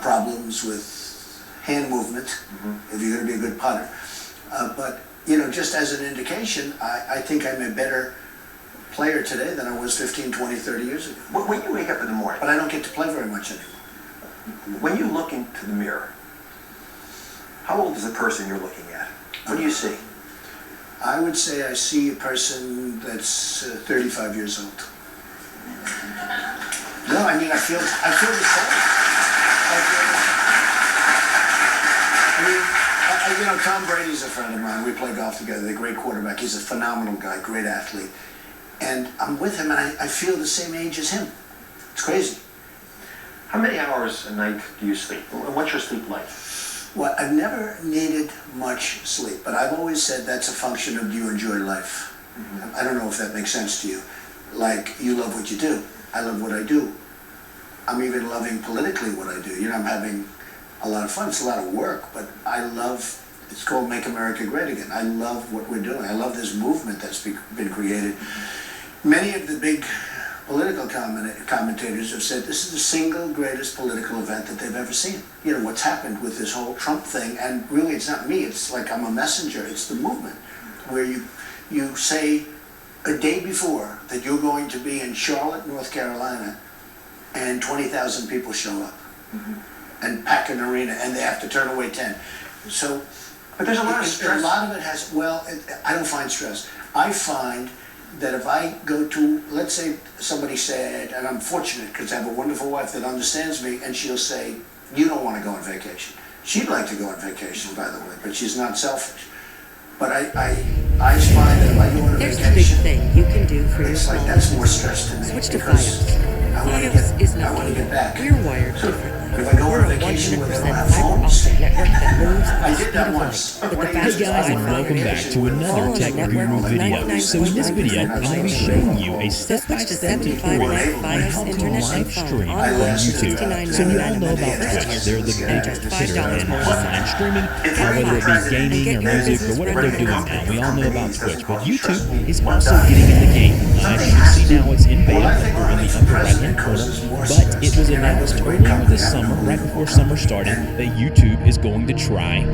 problems with hand movement, if you're going to be a good putter. But, just as an indication, I think I'm a better player today than I was 15, 20, 30 years ago. When you wake up in the morning... But I don't get to play very much anymore. When you look into the mirror, how old is the person you're looking at? What do you see? I would say I see a person that's 35 years old. No, I mean, I feel the same. Tom Brady's a friend of mine. We play golf together. They're a great quarterback. He's a phenomenal guy, great athlete. And I'm with him, and I feel the same age as him. It's crazy. How many hours a night do you sleep? And what's your sleep like? Well, I've never needed much sleep, but I've always said that's a function of do you enjoy life. I don't know if that makes sense to you. Like, you love what you do. I love what I do. I'm even loving politically what I do. I'm having a lot of fun. It's a lot of work, but I love, it's called Make America Great Again. I love what we're doing. I love this movement that's been created. Many of the big political commentators have said this is the single greatest political event that they've ever seen. What's happened with this whole Trump thing, and really it's not me, it's like I'm a messenger, it's the movement, where you say a day before that you're going to be in Charlotte, North Carolina, and 20,000 people show up and pack an arena, and they have to turn away 10. So, but there's a lot of stress. A lot of it has, I don't find stress. I find that if I go to, let's say somebody said, and I'm fortunate because I have a wonderful wife that understands me, and she'll say, you don't want to go on vacation. She'd like to go on vacation, by the way, but she's not selfish. But I find that if I go on a vacation, there's a big thing you can do for it's your like that's more stress to me. Switch to FiOS. I want to get back. We're wired differently. If I go on vacation where they don't have phones, network that moves I did that once. Hey guys, and welcome back to another Tech Guru video. So in this video, I'm going to be showing you a step-by-step tutorial on how to live stream on YouTube. So we all know about Twitch. They're the biggest hitter in online streaming, whether it be gaming or music or whatever they're doing now. We all know about Twitch, but YouTube is also getting in the game. As you can see now, it's in beta or in the upper right-hand corner, but it was announced earlier this summer, right before summer started, that YouTube is going to try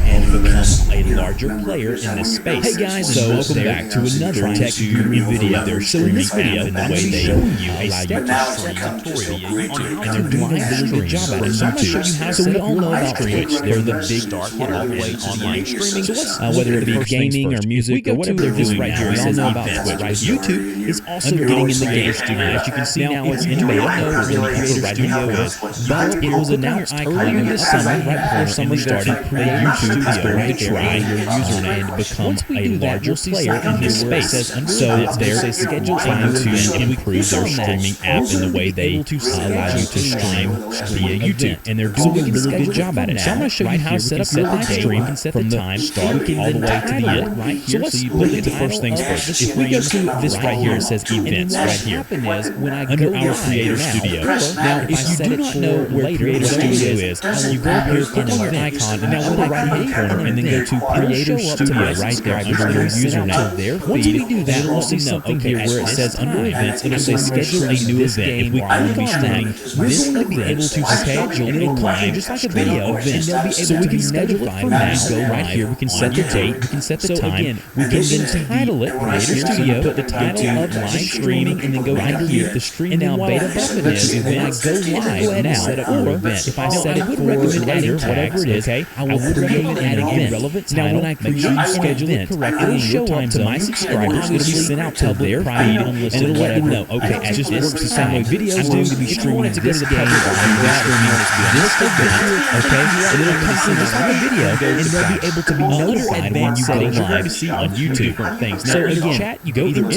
and become a larger player in this space. Hey guys, so welcome back to another Tech Guru video. So in this video, I'm going to be showing you a step-by-step tutorial on how to do a really good job at it. So I'm going to show you how. So we all know about Twitch. They're the big hit all the way to online streaming. Whether it be gaming or music or whatever they're doing right here, we all know about Twitch. Right? YouTube is also getting in the game. As you can see now, it's in beta. I know really who the video is, but it was announced earlier this summer, right before summer started, that YouTube is going to try your username to become a larger player in this space. So they're scheduling to improve their streaming app in the way they allow you to stream via YouTube, and they're doing a really good job at it. So I'm going to show you how to set up your live stream from the time start all the way to the end. Right here, so let's look at the first things first. If we go to this right here, it says events right here under our Creator Studio. Now, if you do not know where Creator Studio is, you go up here, click on the icon, and now go to the right-hand corner, and then go to Creator Studio right there under your username. Once we do that, we'll see something here where it says under events, it'll say schedule a new event. If we click on that, we're going to be able to schedule a live just like a video event. So we can schedule it from now, go right here, we can set the date, we can set the time, we can then title it Creator Studio, put the title of live streaming, and then go right here, the stream now beta button is when I go live now, set up your event. If I set it for later, whatever it is, I would recommend adding a relevant title. Now when I create an schedule it correctly, it'll show up to my subscribers, it'll be sent out to their feed, and it'll let them know, okay, it just works the same way videos do, to be streaming to this game, or this event, okay, and it'll come through just like a video, and they'll be able to be notified when you go live to see on YouTube. So again, you go into the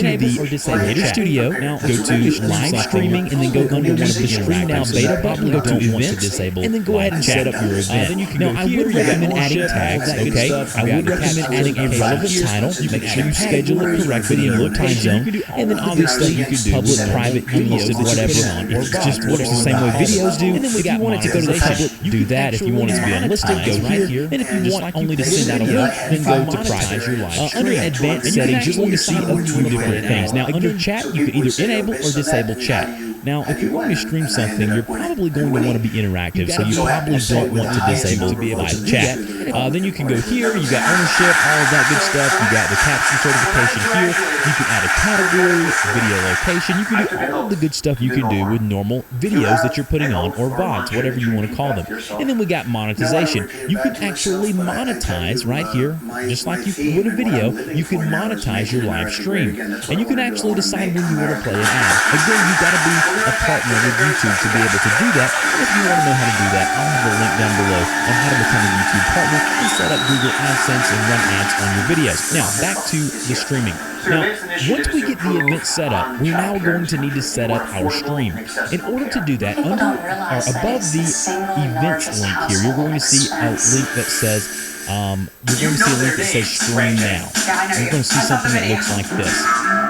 Creator Studio, now go to live streaming, and then go under one of the stream now beta button, go to events, and then go ahead and set up your event. Now I would recommend adding tags, okay? I would recommend adding a relevant title, make sure you schedule it correctly in your time zone, and then obviously you can public, private, unlisted, whatever. It just works the same way videos do. And then if you want it to go to the public, do that. If you want it to be unlisted, go here. And if you want only to send out a link, then go to private. Under advanced settings, you're going to see two different things. Now under chat, you can either enable or disable chat. Now, if you're going to stream something, you're probably going to want to be interactive, so you probably don't want to disable live chat. Then you can go here, you got ownership, all of that good stuff. You got the caption certification here. You can add a category, video location. You can do all of the good stuff you can do with normal videos that you're putting on, or VODs, whatever you want to call them. And then we got monetization. You can actually monetize right here, just like you would a video. You can monetize your live stream, and you can actually decide when you want to play an ad. Again, you got to be a partner with YouTube to be able to do that. If you want to know how to do that, I'll have a link down below on how to become a YouTube partner and set up Google AdSense and run ads on your videos. Now, back to the streaming. Now, once we get the event set up, we're now going to need to set up our stream. In order to do that, under or above the events link here, you're going to see a link that says stream now. You're going to see something that looks like this.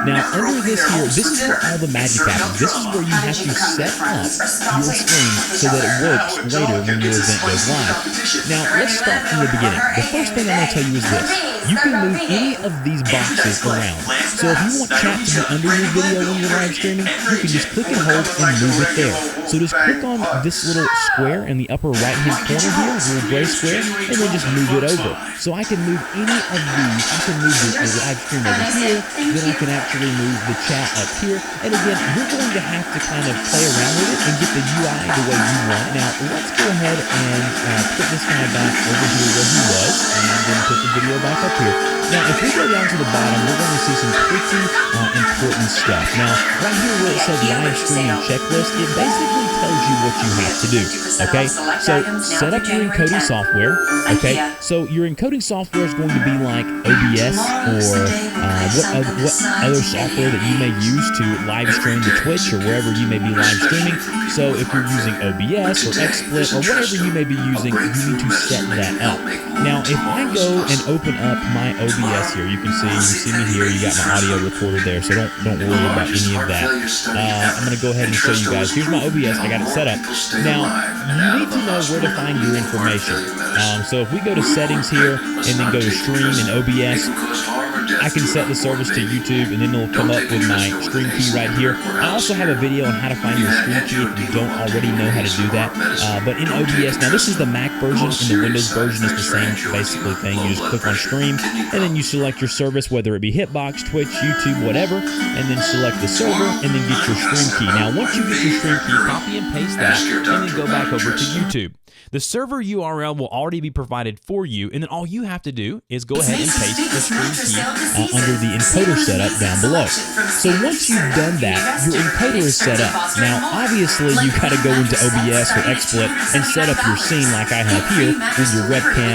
Now, under this here, this is where all the magic happens. This is where you have to set up your stream so that it works later when your event goes live. Now, let's start from the beginning. The first thing I'm going to tell you is this. You can move any of these boxes around. So if you want chat to be under your video when you're live streaming, you can just click and hold and move it there. So just click on this little square in the upper right-hand corner here, this little gray square, and then just move it over. So I can move any of these. I can move the live stream over here, then I can actually move the chat up here. And again, you're going to have to kind of play around with it and get the UI the way you want. Now, let's go ahead and put this guy back over here where he was, and then put the video back up here. Now, if we go down to the bottom, we're going to see some pretty important stuff. Now, right here where it says live streaming checklist, it basically tells you what you have to do, okay? So, set up your encoding software, okay? So, your encoding software is going to be like OBS or what other software that you may use to live stream to Twitch or wherever you may be live streaming. So, if you're using OBS or XSplit or whatever you may be using, you need to set that up. Now, if I go and open up my OBS here, you see me here, you got my audio recorded there, so don't worry about any of that. I'm going to go ahead and show you guys. Here's my OBS, I got it set up. Now, you need to know where to find your information. So if we go to settings here, and then go to stream and OBS, I can set the service to YouTube, and then it'll come up with my stream key right here. I also have a video on how to find your stream key if you don't already know how to do that. But in OBS, now this is the Mac version, and the Windows version is the same basically thing. You just click on stream, and then you select your service, whether it be Hitbox, Twitch, YouTube, whatever, and then select the server, and then get your stream key. Now, once you get your stream key, copy and paste that, and then go back over to YouTube. The server URL will already be provided for you, and then all you have to do is go ahead and paste the stream key under the encoder setup down below. So once you've done that, your encoder is set up. Now, obviously, you got to go into OBS or XSplit and set up your scene like I have here with your webcam.